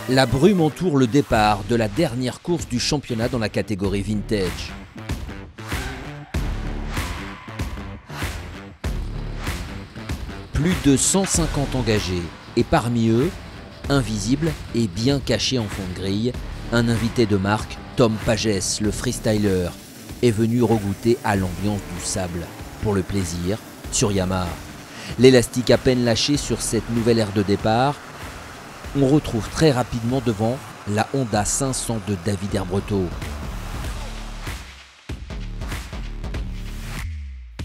La brume entoure le départ de la dernière course du championnat dans la catégorie vintage. Plus de 150 engagés et parmi eux, invisible et bien caché en fond de grille, un invité de marque, Tom Pages, le freestyler, est venu regoûter à l'ambiance du sable pour le plaisir sur Yamaha. L'élastique à peine lâché sur cette nouvelle ère de départ, on retrouve très rapidement devant la Honda 500 de David Herbreteau.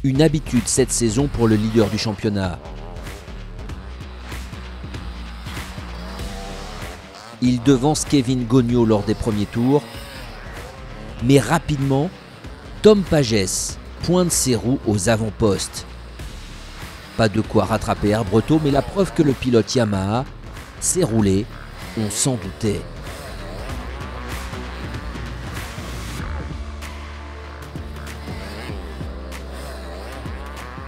Une habitude cette saison pour le leader du championnat. Il devance Kevin Gogno lors des premiers tours, mais rapidement, Tom Pages pointe ses roues aux avant-postes. Pas de quoi rattraper Herbreteau, mais la preuve que le pilote Yamaha s'est roulé, on s'en doutait.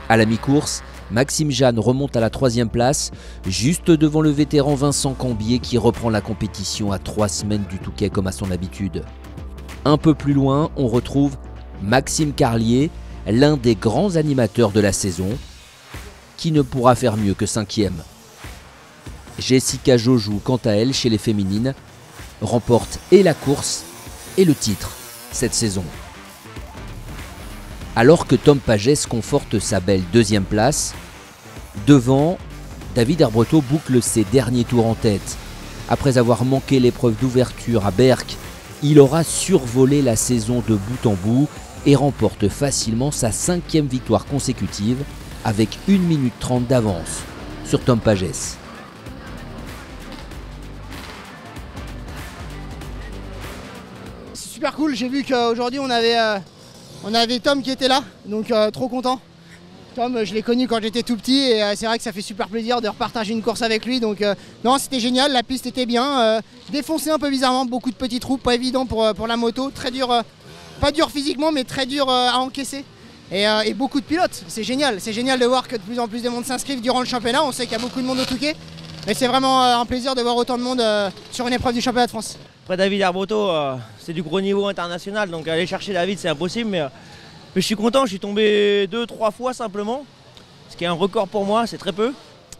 À la mi-course, Maxime Jeanne remonte à la 3e place, juste devant le vétéran Vincent Cambier qui reprend la compétition à 3 semaines du Touquet comme à son habitude. Un peu plus loin, on retrouve Maxime Carlier, l'un des grands animateurs de la saison, qui ne pourra faire mieux que 5e. Jessica Jojou, quant à elle, chez les féminines, remporte et la course et le titre cette saison. Alors que Tom Pages conforte sa belle 2e place, devant, David Herbreteau boucle ses derniers tours en tête. Après avoir manqué l'épreuve d'ouverture à Berck, il aura survolé la saison de bout en bout et remporte facilement sa 5e victoire consécutive avec 1 minute 30 d'avance sur Tom Pages. C'est super cool, j'ai vu qu'aujourd'hui on avait Tom qui était là, donc trop content. Tom, je l'ai connu quand j'étais tout petit et c'est vrai que ça fait super plaisir de repartager une course avec lui. Donc non, c'était génial, la piste était bien, défoncé un peu bizarrement, beaucoup de petits trous, pas évident pour la moto, très dur, pas dur physiquement mais très dur à encaisser. Et beaucoup de pilotes, c'est génial de voir que de plus en plus de monde s'inscrivent durant le championnat. On sait qu'il y a beaucoup de monde au Touquet, mais c'est vraiment un plaisir de voir autant de monde sur une épreuve du championnat de France. Après David Herbreteau, c'est du gros niveau international, donc aller chercher David c'est impossible, mais je suis content, je suis tombé 2-3 fois simplement, ce qui est un record pour moi, c'est très peu,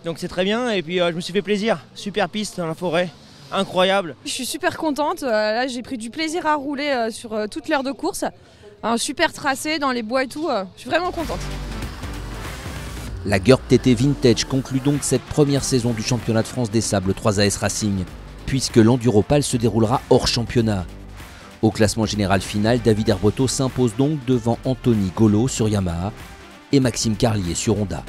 donc c'est très bien, et puis je me suis fait plaisir, super piste dans la forêt, incroyable. Je suis super contente, là j'ai pris du plaisir à rouler sur toute l'heure de course, un super tracé dans les bois et tout, je suis vraiment contente. La GURB TT Vintage conclut donc cette première saison du championnat de France des sables 3AS Racing, puisque l'Enduropal se déroulera hors championnat. Au classement général final, David Herbreteau s'impose donc devant Anthony Golo sur Yamaha et Maxime Carlier sur Honda.